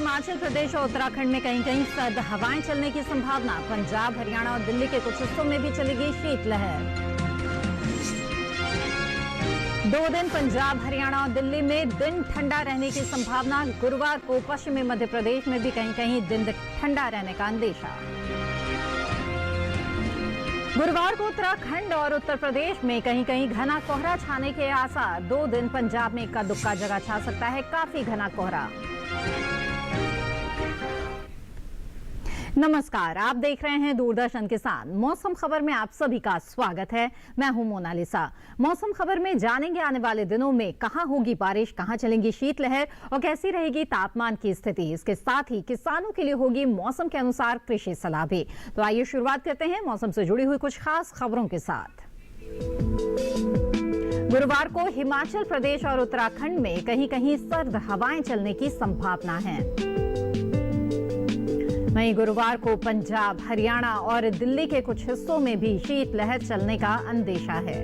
हिमाचल प्रदेश और उत्तराखंड में कहीं कहीं सर्द हवाएं चलने की संभावना। पंजाब, हरियाणा और दिल्ली के कुछ हिस्सों में भी चलेगी शीतलहर। 2 दिन पंजाब, हरियाणा और दिल्ली में दिन ठंडा रहने की संभावना। गुरुवार को पश्चिमी मध्य प्रदेश में भी कहीं कहीं दिन ठंडा रहने का अंदेशा। गुरुवार को उत्तराखंड और उत्तर प्रदेश में कहीं कहीं घना कोहरा छाने के आसार। 2 दिन पंजाब में इक्का दुक्का जगह छा सकता है काफी घना कोहरा। नमस्कार, आप देख रहे हैं दूरदर्शन किसान। मौसम खबर में आप सभी का स्वागत है। मैं हूं मोनालिसा। मौसम खबर में जानेंगे आने वाले दिनों में कहां होगी बारिश, कहां चलेंगी शीतलहर और कैसी रहेगी तापमान की स्थिति। इसके साथ ही किसानों के लिए होगी मौसम के अनुसार कृषि सलाह भी। तो आइए शुरुआत करते हैं मौसम से जुड़ी हुई कुछ खास खबरों के साथ। गुरुवार को हिमाचल प्रदेश और उत्तराखंड में कहीं कहीं सर्द हवाएं चलने की संभावना है। वहीं गुरुवार को पंजाब, हरियाणा और दिल्ली के कुछ हिस्सों में भी शीतलहर चलने का अंदेशा है।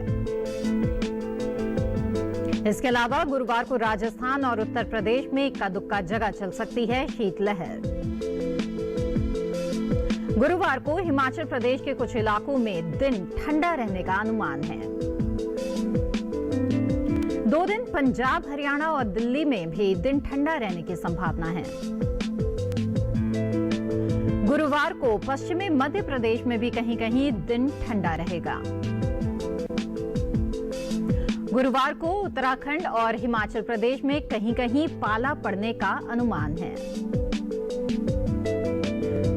इसके अलावा गुरुवार को राजस्थान और उत्तर प्रदेश में इक्का दुक्का जगह चल सकती है शीतलहर। गुरुवार को हिमाचल प्रदेश के कुछ इलाकों में दिन ठंडा रहने का अनुमान है। 2 दिन पंजाब, हरियाणा और दिल्ली में भी दिन ठंडा रहने की संभावना है। गुरुवार को पश्चिमी मध्य प्रदेश में भी कहीं कहीं दिन ठंडा रहेगा। गुरुवार को उत्तराखंड और हिमाचल प्रदेश में कहीं कहीं पाला पड़ने का अनुमान है।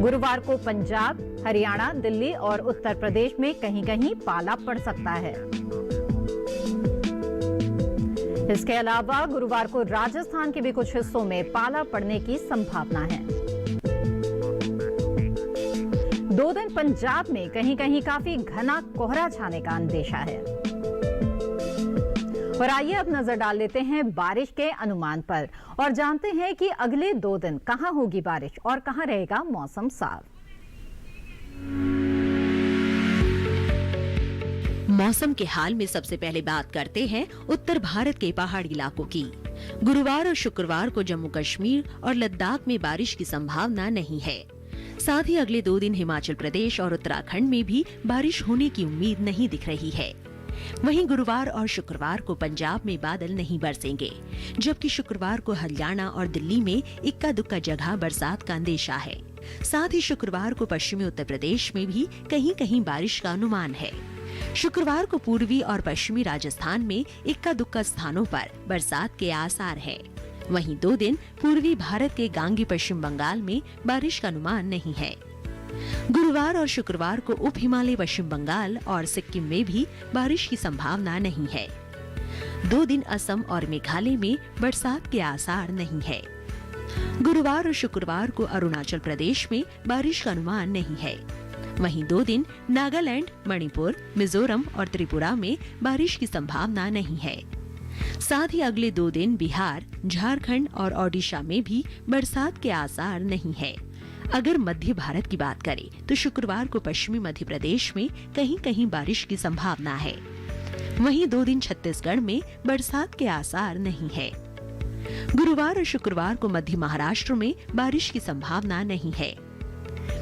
गुरुवार को पंजाब, हरियाणा, दिल्ली और उत्तर प्रदेश में कहीं कहीं पाला पड़ सकता है। इसके अलावा गुरुवार को राजस्थान के भी कुछ हिस्सों में पाला पड़ने की संभावना है। 2 दिन पंजाब में कहीं कहीं काफी घना कोहरा छाने का अंदेशा है। और आइए अब नजर डाल लेते हैं बारिश के अनुमान पर और जानते हैं कि अगले 2 दिन कहां होगी बारिश और कहां रहेगा मौसम साफ। मौसम के हाल में सबसे पहले बात करते हैं उत्तर भारत के पहाड़ी इलाकों की। गुरुवार और शुक्रवार को जम्मू कश्मीर और लद्दाख में बारिश की संभावना नहीं है। साथ ही अगले 2 दिन हिमाचल प्रदेश और उत्तराखंड में भी बारिश होने की उम्मीद नहीं दिख रही है। वहीं गुरुवार और शुक्रवार को पंजाब में बादल नहीं बरसेंगे, जबकि शुक्रवार को हरियाणा और दिल्ली में इक्का दुक्का जगह बरसात का अंदेशा है। साथ ही शुक्रवार को पश्चिमी उत्तर प्रदेश में भी कहीं कहीं बारिश का अनुमान है। शुक्रवार को पूर्वी और पश्चिमी राजस्थान में इक्का दुक्का स्थानों पर बरसात के आसार है। वहीं 2 दिन पूर्वी भारत के गांगी पश्चिम बंगाल में बारिश का अनुमान नहीं है। गुरुवार और शुक्रवार को उप हिमालय पश्चिम बंगाल और सिक्किम में भी बारिश की संभावना नहीं है। 2 दिन असम और मेघालय में बरसात के आसार नहीं है। गुरुवार और शुक्रवार को अरुणाचल प्रदेश में बारिश का अनुमान नहीं है। वहीं 2 दिन नागालैंड, मणिपुर, मिजोरम और त्रिपुरा में बारिश की संभावना नहीं है। साथ ही अगले 2 दिन बिहार, झारखंड और ओडिशा में भी बरसात के आसार नहीं है। अगर मध्य भारत की बात करें तो शुक्रवार को पश्चिमी मध्य प्रदेश में कहीं कहीं बारिश की संभावना है। वहीं 2 दिन छत्तीसगढ़ में बरसात के आसार नहीं है। गुरुवार और शुक्रवार को मध्य महाराष्ट्र में बारिश की संभावना नहीं है।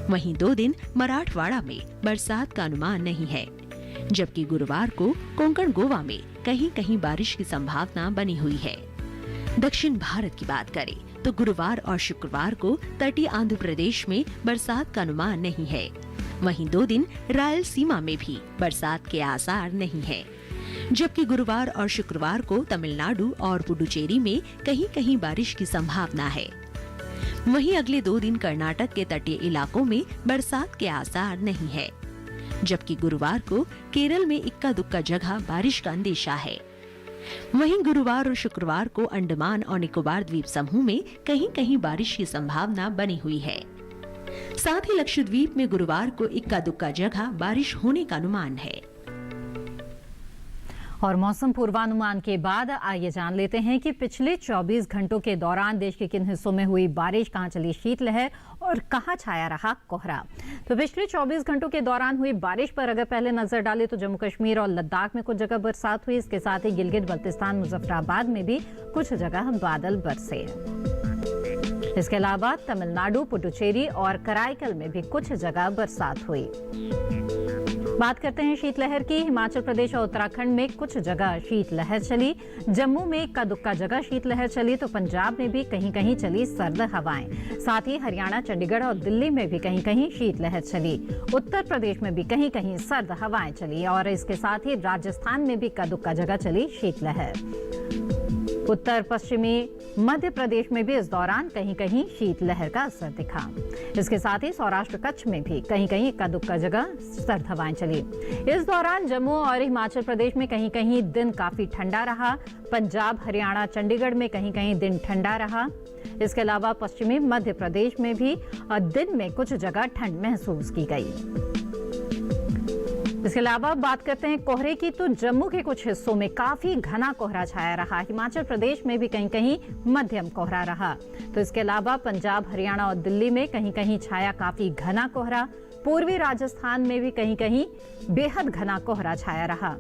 वहीं 2 दिन मराठवाड़ा में बरसात का अनुमान नहीं है, जबकि गुरुवार को कोंकण गोवा में कहीं कहीं बारिश की संभावना बनी हुई है। दक्षिण भारत की बात करें तो गुरुवार और शुक्रवार को तटीय आंध्र प्रदेश में बरसात का अनुमान नहीं है। वहीं 2 दिन रायलसीमा में भी बरसात के आसार नहीं है, जबकि गुरुवार और शुक्रवार को तमिलनाडु और पुडुचेरी में कहीं कहीं बारिश की संभावना है। वहीं अगले 2 दिन कर्नाटक के तटीय इलाकों में बरसात के आसार नहीं है, जबकि गुरुवार को केरल में इक्का दुक्का जगह बारिश का अंदेशा है। वहीं गुरुवार और शुक्रवार को अंडमान और निकोबार द्वीप समूह में कहीं कहीं बारिश की संभावना बनी हुई है। साथ ही लक्षद्वीप में गुरुवार को इक्का दुक्का जगह बारिश होने का अनुमान है। और मौसम पूर्वानुमान के बाद आइए जान लेते हैं कि पिछले 24 घंटों के दौरान देश के किन हिस्सों में हुई बारिश, कहां चली शीतलहर और कहां छाया रहा कोहरा। तो पिछले 24 घंटों के दौरान हुई बारिश पर अगर पहले नजर डालें तो जम्मू कश्मीर और लद्दाख में कुछ जगह बरसात हुई। इसके साथ ही गिलगित बल्तिस्तान, मुजफ्फराबाद में भी कुछ जगह बादल बरसे। इसके अलावा तमिलनाडु, पुडुचेरी और कराईकल में भी कुछ जगह बरसात हुई। बात करते हैं शीतलहर की। हिमाचल प्रदेश और उत्तराखंड में कुछ जगह शीतलहर चली। जम्मू में इक्का दुक्का जगह शीतलहर चली तो पंजाब में भी कहीं कहीं चली सर्द हवाएं। साथ ही हरियाणा, चंडीगढ़ और दिल्ली में भी कहीं कहीं शीतलहर चली। उत्तर प्रदेश में भी कहीं कहीं सर्द हवाएं चली और इसके साथ ही राजस्थान में भी इक्का दुक्का जगह चली शीतलहर। उत्तर पश्चिमी मध्य प्रदेश में भी इस दौरान कहीं कहीं शीतलहर का असर दिखा। इसके साथ ही सौराष्ट्र, कच्छ में भी कहीं कहीं इक्का दुक्का जगह सर्द हवाएं चली। इस दौरान जम्मू और हिमाचल प्रदेश में कहीं कहीं दिन काफी ठंडा रहा। पंजाब, हरियाणा, चंडीगढ़ में कहीं कहीं दिन ठंडा रहा। इसके अलावा पश्चिमी मध्य प्रदेश में भी दिन में कुछ जगह ठंड महसूस की गई। इसके अलावा बात करते हैं कोहरे की, तो जम्मू के कुछ हिस्सों में काफी घना कोहरा छाया रहा। हिमाचल प्रदेश में भी कहीं कहीं मध्यम कोहरा रहा। तो इसके अलावा पंजाब, हरियाणा और दिल्ली में कहीं कहीं छाया काफी घना कोहरा। पूर्वी राजस्थान में भी कहीं कहीं बेहद घना कोहरा छाया रहा।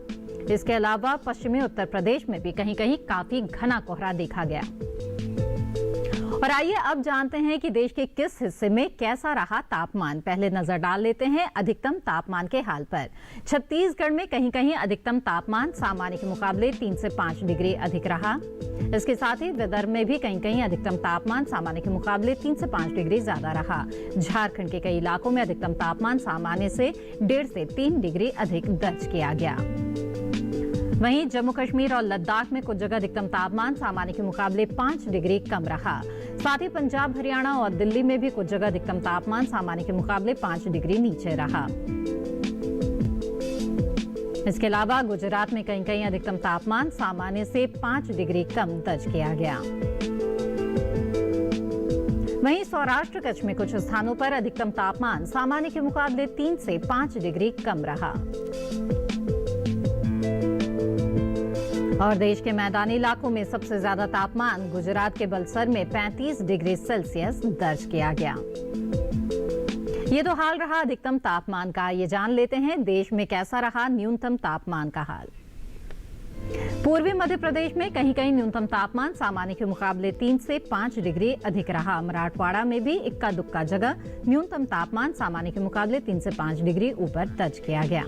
इसके अलावा पश्चिमी उत्तर प्रदेश में भी कहीं कहीं काफी घना कोहरा देखा गया। और आइए अब जानते हैं कि देश के किस हिस्से में कैसा रहा तापमान। पहले नजर डाल लेते हैं अधिकतम तापमान के हाल पर। छत्तीसगढ़ में कहीं कहीं अधिकतम तापमान सामान्य के मुकाबले 3 से 5 डिग्री अधिक रहा। इसके साथ ही विदर्भ में भी कहीं कहीं अधिकतम तापमान सामान्य के मुकाबले 3 से 5 डिग्री ज्यादा रहा। झारखंड के कई इलाकों में अधिकतम तापमान सामान्य से 1.5 से 3 डिग्री अधिक दर्ज किया गया। वहीं जम्मू कश्मीर और लद्दाख में कुछ जगह अधिकतम तापमान सामान्य के मुकाबले 5 डिग्री कम रहा। साथ ही पंजाब, हरियाणा और दिल्ली में भी कुछ जगह अधिकतम तापमान सामान्य के मुकाबले 5 डिग्री नीचे रहा। इसके अलावा गुजरात में कहीं कहीं अधिकतम तापमान सामान्य से 5 डिग्री कम दर्ज किया गया। वहीं सौराष्ट्र, कच्छ में कुछ स्थानों पर अधिकतम तापमान सामान्य के मुकाबले 3 से 5 डिग्री कम रहा। और देश के मैदानी इलाकों में सबसे ज्यादा तापमान गुजरात के बलसर में 35 डिग्री सेल्सियस दर्ज किया गया। ये तो हाल रहा अधिकतम तापमान का। ये जान लेते हैं देश में कैसा रहा न्यूनतम तापमान का हाल। पूर्वी मध्य प्रदेश में कहीं कहीं न्यूनतम तापमान सामान्य के मुकाबले 3 से 5 डिग्री अधिक रहा। मराठवाड़ा में भी इक्का दुक्का जगह न्यूनतम तापमान सामान्य के मुकाबले 3 से 5 डिग्री ऊपर दर्ज किया गया।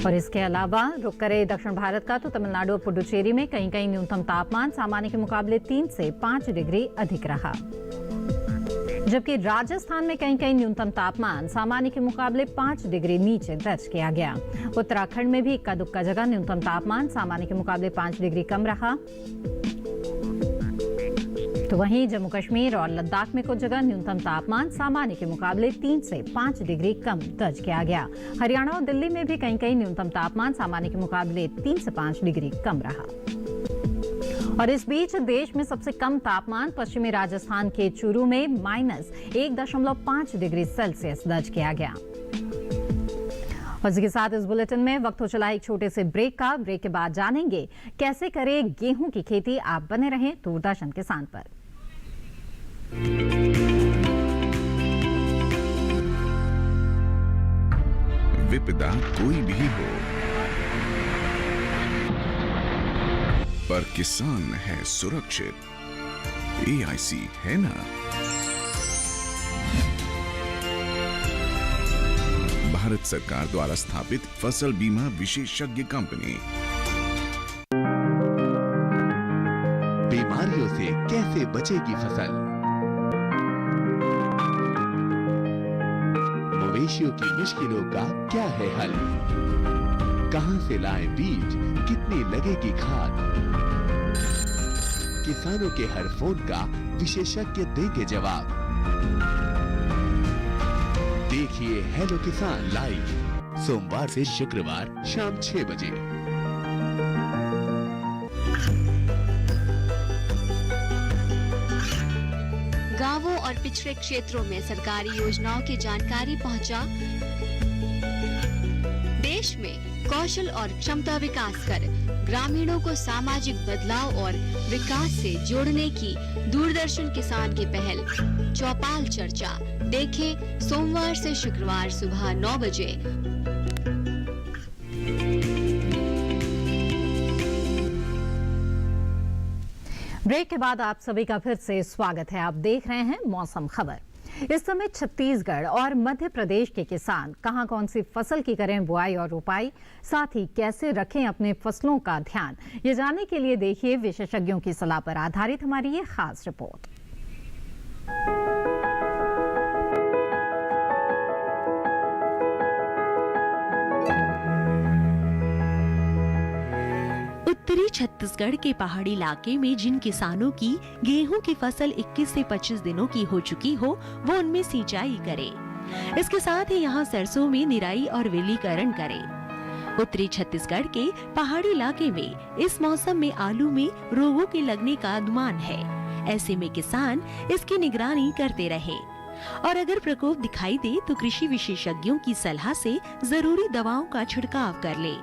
और इसके अलावा रुक करे दक्षिण भारत का, तो तमिलनाडु और पुडुचेरी में कहीं कहीं न्यूनतम तापमान सामान्य के मुकाबले 3 से 5 डिग्री अधिक रहा। जबकि राजस्थान में कहीं कहीं न्यूनतम तापमान सामान्य के मुकाबले 5 डिग्री नीचे दर्ज किया गया। उत्तराखंड में भी इक्का दुक्का जगह न्यूनतम तापमान सामान्य के मुकाबले 5 डिग्री कम रहा। तो वहीं जम्मू कश्मीर और लद्दाख में कुछ जगह न्यूनतम तापमान सामान्य के मुकाबले 3 से 5 डिग्री कम दर्ज किया गया। हरियाणा और दिल्ली में भी कहीं कहीं न्यूनतम तापमान सामान्य के मुकाबले 3 से 5 डिग्री कम रहा। और इस बीच देश में सबसे कम तापमान पश्चिमी राजस्थान के चूरू में -1.5 डिग्री सेल्सियस दर्ज किया गया। और इसी के साथ इस बुलेटिन में वक्त हो चला एक छोटे से ब्रेक का। ब्रेक के बाद जानेंगे कैसे करें गेहूं की खेती। आप बने रहें दूरदर्शन किसान पर। विपदा कोई भी हो, पर किसान है सुरक्षित। AIC है ना। भारत सरकार द्वारा स्थापित फसल बीमा विशेषज्ञ कंपनी। बीमारियों से कैसे बचेगी फसल? मवेशियों की मुश्किलों का क्या है हल? कहां से लाएं बीज, कितनी लगेगी खाद? किसानों के हर फोन का विशेषज्ञ देंगे जवाब। देखिए हेलो किसान लाइव सोमवार से शुक्रवार शाम 6 बजे। गांवों और पिछड़े क्षेत्रों में सरकारी योजनाओं की जानकारी पहुंचा। देश में कौशल और क्षमता विकास कर ग्रामीणों को सामाजिक बदलाव और विकास से जोड़ने की दूरदर्शन किसान की पहल चौपाल चर्चा देखें सोमवार से शुक्रवार सुबह 9 बजे। ब्रेक के बाद आप सभी का फिर से स्वागत है। आप देख रहे हैं मौसम खबर। इस समय छत्तीसगढ़ और मध्य प्रदेश के किसान कहां कौन सी फसल की करें बुआई और रोपाई, साथ ही कैसे रखें अपने फसलों का ध्यान, ये जानने के लिए देखिए विशेषज्ञों की सलाह पर आधारित हमारी ये खास रिपोर्ट। उत्तरी छत्तीसगढ़ के पहाड़ी इलाके में जिन किसानों की गेहूं की फसल 21 से 25 दिनों की हो चुकी हो, वो उनमें सिंचाई करें। इसके साथ ही यहाँ सरसों में निराई और वेलीकरण करें। उत्तरी छत्तीसगढ़ के पहाड़ी इलाके में इस मौसम में आलू में रोगों के लगने का अनुमान है। ऐसे में किसान इसकी निगरानी करते रहे और अगर प्रकोप दिखाई दे तो कृषि विशेषज्ञों की सलाह से जरूरी दवाओं का छिड़काव कर ले।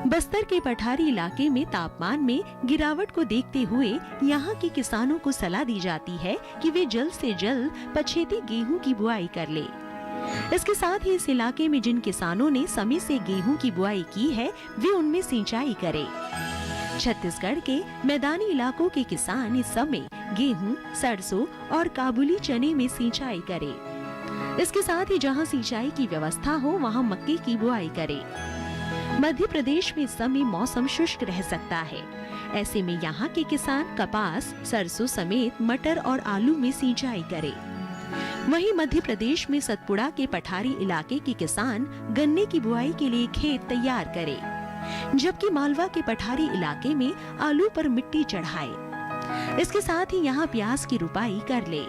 बस्तर के पठारी इलाके में तापमान में गिरावट को देखते हुए यहाँ के किसानों को सलाह दी जाती है कि वे जल्द से जल्द पछेती गेहूं की बुआई कर ले। इसके साथ ही इस इलाके में जिन किसानों ने समय से गेहूं की बुआई की है, वे उनमें सिंचाई करें। छत्तीसगढ़ के मैदानी इलाकों के किसान इस समय गेहूं, सरसों और काबुली चने में सिंचाई करें। इसके साथ ही जहाँ सिंचाई की व्यवस्था हो, वहाँ मक्के की बुआई करें। मध्य प्रदेश में इस समय मौसम शुष्क रह सकता है। ऐसे में यहाँ के किसान कपास, सरसों समेत मटर और आलू में सिंचाई करें। वहीं मध्य प्रदेश में सतपुड़ा के पठारी इलाके के किसान गन्ने की बुआई के लिए खेत तैयार करें, जबकि मालवा के पठारी इलाके में आलू पर मिट्टी चढ़ाए। इसके साथ ही यहाँ प्याज की रुपाई कर ले।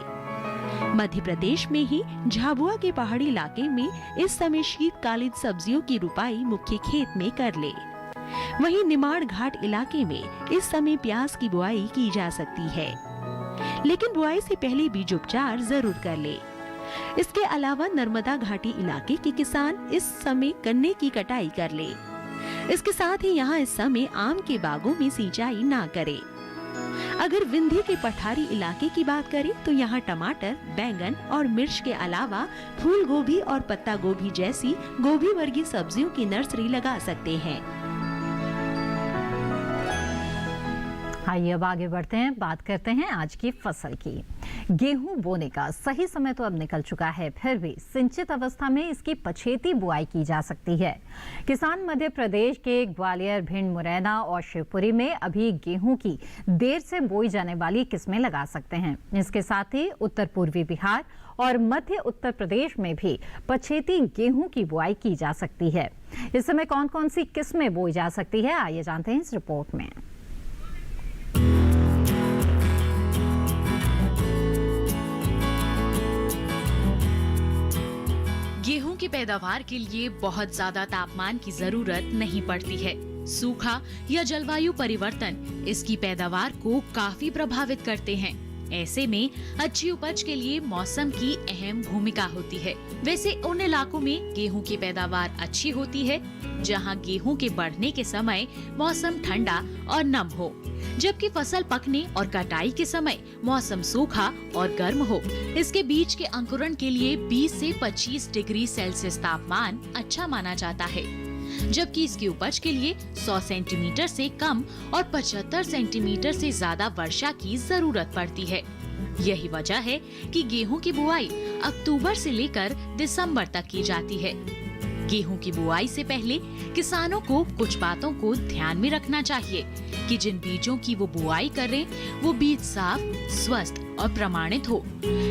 मध्य प्रदेश में ही झाबुआ के पहाड़ी इलाके में इस समय शीतकालीन सब्जियों की रुपाई मुख्य खेत में कर ले। वहीं निमाड़ घाट इलाके में इस समय प्याज की बुआई की जा सकती है, लेकिन बुआई से पहले बीज उपचार जरूर कर ले। इसके अलावा नर्मदा घाटी इलाके के किसान इस समय गन्ने की कटाई कर ले। इसके साथ ही यहाँ इस समय आम के बागों में सिंचाई ना करे। अगर विंध्य के पठारी इलाके की बात करें तो यहाँ टमाटर, बैंगन और मिर्च के अलावा फूल गोभी और पत्ता गोभी जैसी गोभी वर्गीय सब्जियों की नर्सरी लगा सकते हैं। आइए अब आगे बढ़ते हैं, बात करते हैं आज की फसल की। गेहूं बोने का सही समय तो अब निकल चुका है, फिर भी सिंचित अवस्था में इसकी पछेती बुआई की जा सकती है। किसान मध्य प्रदेश के ग्वालियर, भिंड, मुरैना और शिवपुरी में अभी गेहूं की देर से बोई जाने वाली किस्में लगा सकते हैं। इसके साथ ही उत्तर पूर्वी बिहार और मध्य उत्तर प्रदेश में भी पछेती गेहूं की बुआई की जा सकती है। इस समय कौन कौन सी किस्में बोई जा सकती है, आइए जानते हैं इस रिपोर्ट में। गेहूं की पैदावार के लिए बहुत ज्यादा तापमान की जरूरत नहीं पड़ती है। सूखा या जलवायु परिवर्तन इसकी पैदावार को काफी प्रभावित करते हैं। ऐसे में अच्छी उपज के लिए मौसम की अहम भूमिका होती है। वैसे उन इलाकों में गेहूं की पैदावार अच्छी होती है जहां गेहूं के बढ़ने के समय मौसम ठंडा और नम हो, जबकि फसल पकने और कटाई के समय मौसम सूखा और गर्म हो। इसके बीज के अंकुरण के लिए 20 से 25 डिग्री सेल्सियस तापमान अच्छा माना जाता है, जबकि इसकी उपज के लिए 100 सेंटीमीटर से कम और 75 सेंटीमीटर से ज्यादा वर्षा की जरूरत पड़ती है। यही वजह है कि गेहूं की बुआई अक्टूबर से लेकर दिसंबर तक की जाती है। गेहूं की बुआई से पहले किसानों को कुछ बातों को ध्यान में रखना चाहिए कि जिन बीजों की वो बुआई कर रहे हैं, वो बीज साफ, स्वस्थ और प्रमाणित हो।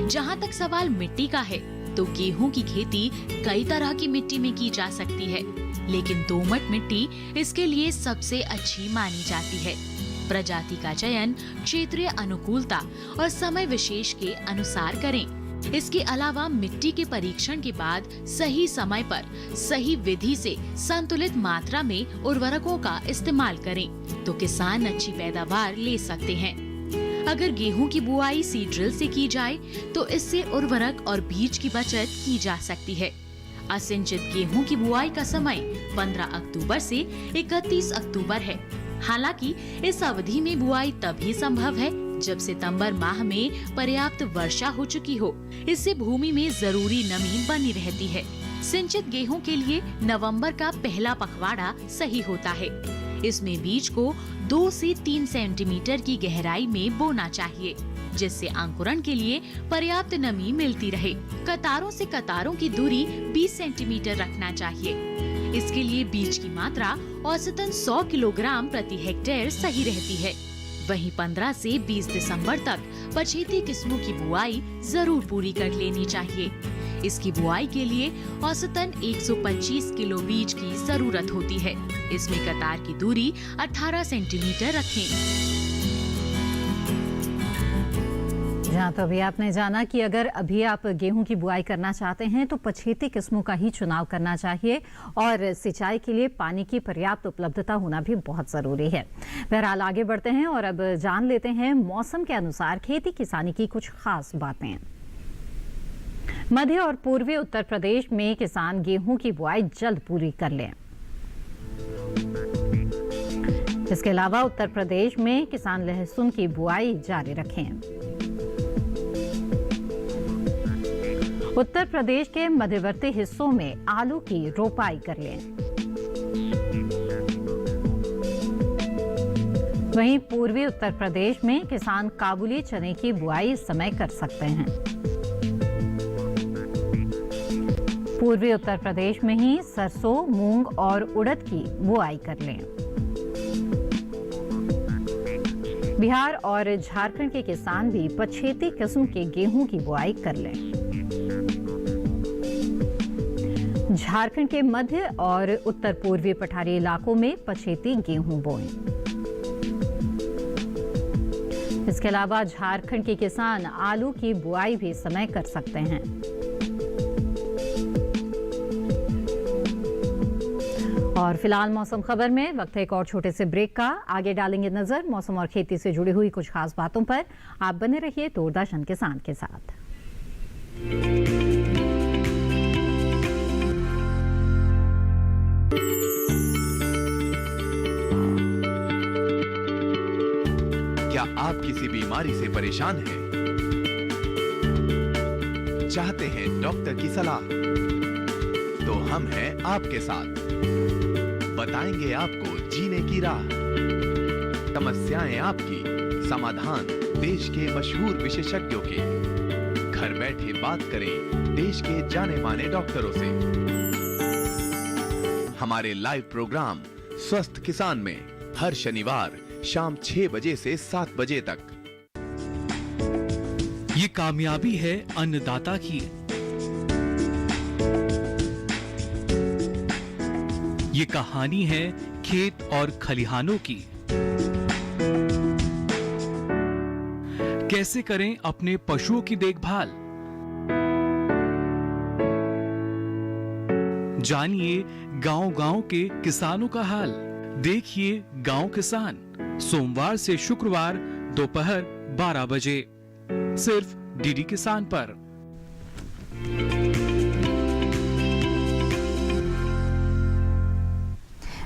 जहां तक सवाल मिट्टी का है, तो गेहूं की खेती कई तरह की मिट्टी में की जा सकती है, लेकिन दोमट मिट्टी इसके लिए सबसे अच्छी मानी जाती है। प्रजाति का चयन क्षेत्रीय अनुकूलता और समय विशेष के अनुसार करें। इसके अलावा मिट्टी के परीक्षण के बाद सही समय पर सही विधि से संतुलित मात्रा में उर्वरकों का इस्तेमाल करें, तो किसान अच्छी पैदावार ले सकते हैं। अगर गेहूं की बुआई सीड ड्रिल से की जाए तो इससे उर्वरक और बीज की बचत की जा सकती है। असिंचित गेहूं की बुआई का समय 15 अक्टूबर से 31 अक्टूबर है। हालांकि इस अवधि में बुआई तभी संभव है जब सितंबर माह में पर्याप्त वर्षा हो चुकी हो। इससे भूमि में जरूरी नमी बनी रहती है। सिंचित गेहूं के लिए नवंबर का पहला पखवाड़ा सही होता है। इसमें बीज को 2 से 3 सेंटीमीटर की गहराई में बोना चाहिए, जिससे अंकुरण के लिए पर्याप्त नमी मिलती रहे। कतारों से कतारों की दूरी 20 सेंटीमीटर रखना चाहिए। इसके लिए बीज की मात्रा औसतन 100 किलोग्राम प्रति हेक्टेयर सही रहती है। वहीं 15 से 20 दिसंबर तक पछेती किस्मों की बुआई जरूर पूरी कर लेनी चाहिए। इसकी बुआई के लिए औसतन 125 किलो बीज की जरूरत होती है। इसमें कतार की दूरी 18 सेंटीमीटर रखें। जहाँ तो अभी आपने जाना कि अगर अभी आप गेहूं की बुआई करना चाहते हैं तो पछेती किस्मों का ही चुनाव करना चाहिए और सिंचाई के लिए पानी की पर्याप्त उपलब्धता होना भी बहुत जरूरी है। बहरहाल आगे बढ़ते हैं और अब जान लेते हैं मौसम के अनुसार खेती किसानी की कुछ खास बातें। मध्य और पूर्वी उत्तर प्रदेश में किसान गेहूं की बुआई जल्द पूरी कर लें। इसके अलावा उत्तर प्रदेश में किसान लहसुन की बुआई जारी रखें। उत्तर प्रदेश के मध्यवर्ती हिस्सों में आलू की रोपाई कर लें। वहीं पूर्वी उत्तर प्रदेश में किसान काबुली चने की बुआई इस समय कर सकते हैं। पूर्वी उत्तर प्रदेश में ही सरसों, मूंग और उड़द की बुआई कर लें। बिहार और झारखंड के किसान भी पछेती किस्म के गेहूं की बुआई कर लें। झारखंड के मध्य और उत्तर पूर्वी पठारी इलाकों में पछेती गेहूं बोएं। इसके अलावा झारखंड के किसान आलू की बुआई भी समय कर सकते हैं। और फिलहाल मौसम खबर में वक्त है एक और छोटे से ब्रेक का। आगे डालेंगे नजर मौसम और खेती से जुड़ी हुई कुछ खास बातों पर। आप बने रहिए दूरदर्शन किसान के साथ। क्या आप किसी बीमारी से परेशान हैं? चाहते हैं डॉक्टर की सलाह? तो हम हैं आपके साथ। बताएंगे आपको जीने की राह। समस्याएं आपकी, समाधान देश के मशहूर विशेषज्ञों के। घर बैठे बात करें देश के जाने माने डॉक्टरों से। हमारे लाइव प्रोग्राम स्वस्थ किसान में हर शनिवार शाम 6 बजे से 7 बजे तक। ये कामयाबी है अन्नदाता की। ये कहानी है खेत और खलिहानों की। कैसे करें अपने पशुओं की देखभाल, जानिए गांव-गांव के किसानों का हाल। देखिए गांव किसान सोमवार से शुक्रवार दोपहर 12 बजे सिर्फ डीडी किसान पर।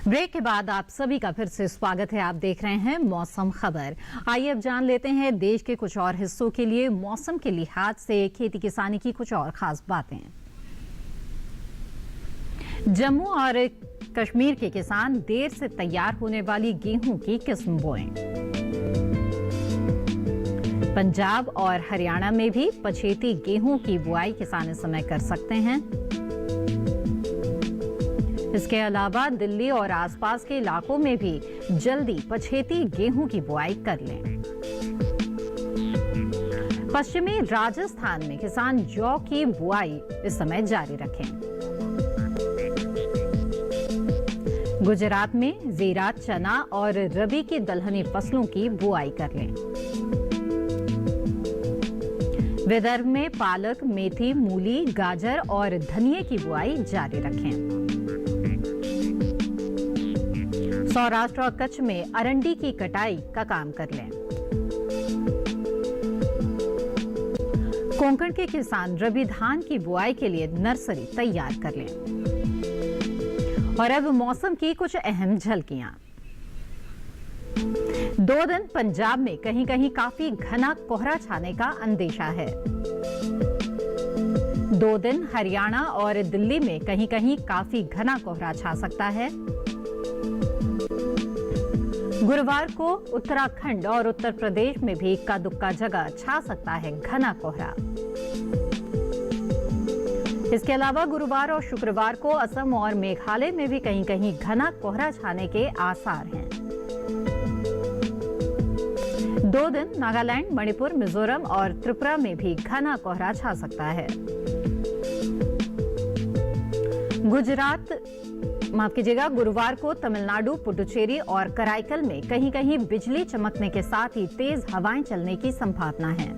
ब्रेक के बाद आप सभी का फिर से स्वागत है। आप देख रहे हैं मौसम खबर। आइए अब जान लेते हैं देश के कुछ और हिस्सों के लिए मौसम के लिहाज से खेती किसानी की कुछ और खास बातें। जम्मू और कश्मीर के किसान देर से तैयार होने वाली गेहूं की किस्म बोएं। पंजाब और हरियाणा में भी पछेती गेहूं की बुआई किसान इस समय कर सकते हैं। इसके अलावा दिल्ली और आसपास के इलाकों में भी जल्दी पछेती गेहूं की बुआई कर लें। पश्चिमी राजस्थान में किसान जौ की बुआई इस समय जारी रखें। गुजरात में जीरा, चना और रबी की दलहनी फसलों की बुआई कर लें। विदर्भ में पालक, मेथी, मूली, गाजर और धनिये की बुआई जारी रखें। सौराष्ट्र और कच्छ में अरंडी की कटाई का काम कर लें। कोंकण के किसान रबी धान की बुआई के लिए नर्सरी तैयार कर लें। और अब मौसम की कुछ अहम झलकियां। 2 दिन पंजाब में कहीं कहीं काफी घना कोहरा छाने का अंदेशा है। 2 दिन हरियाणा और दिल्ली में कहीं कहीं काफी घना कोहरा छा सकता है। गुरुवार को उत्तराखंड और उत्तर प्रदेश में भी इक्का दुक्का जगह छा सकता है घना कोहरा। इसके अलावा गुरुवार और शुक्रवार को असम और मेघालय में भी कहीं कहीं घना कोहरा छाने के आसार हैं। 2 दिन नागालैंड, मणिपुर, मिजोरम और त्रिपुरा में भी घना कोहरा छा सकता है। गुरुवार को तमिलनाडु, पुडुचेरी और कराईकल में कहीं कहीं बिजली चमकने के साथ ही तेज हवाएं चलने की संभावना है।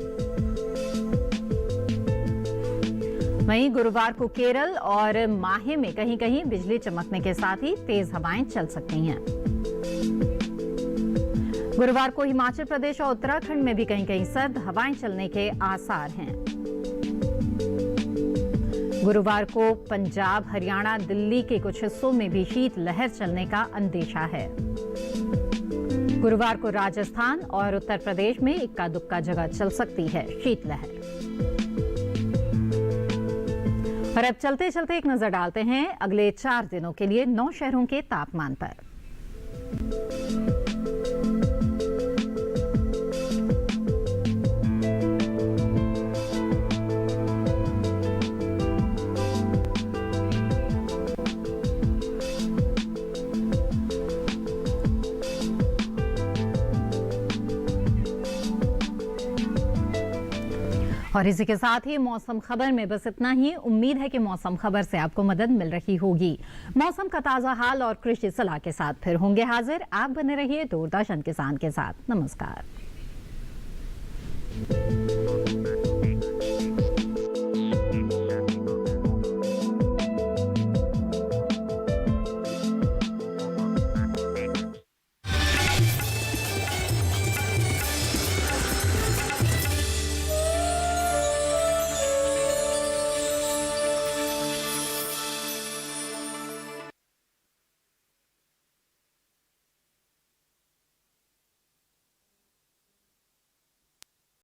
वहीं गुरुवार को केरल और माहे में कहीं कहीं बिजली चमकने के साथ ही तेज हवाएं चल सकती हैं। गुरुवार को हिमाचल प्रदेश और उत्तराखंड में भी कहीं कहीं सर्द हवाएं चलने के आसार हैं। गुरुवार को पंजाब, हरियाणा, दिल्ली के कुछ हिस्सों में भी शीत लहर चलने का अंदेशा है। गुरुवार को राजस्थान और उत्तर प्रदेश में इक्का दुक्का जगह चल सकती है शीतलहर। और अब चलते चलते एक नजर डालते हैं अगले 4 दिनों के लिए 9 शहरों के तापमान पर। और इसी के साथ ही मौसम खबर में बस इतना ही। उम्मीद है कि मौसम खबर से आपको मदद मिल रही होगी। मौसम का ताजा हाल और कृषि सलाह के साथ फिर होंगे हाजिर। आप बने रहिए दूरदर्शन किसान के साथ। नमस्कार।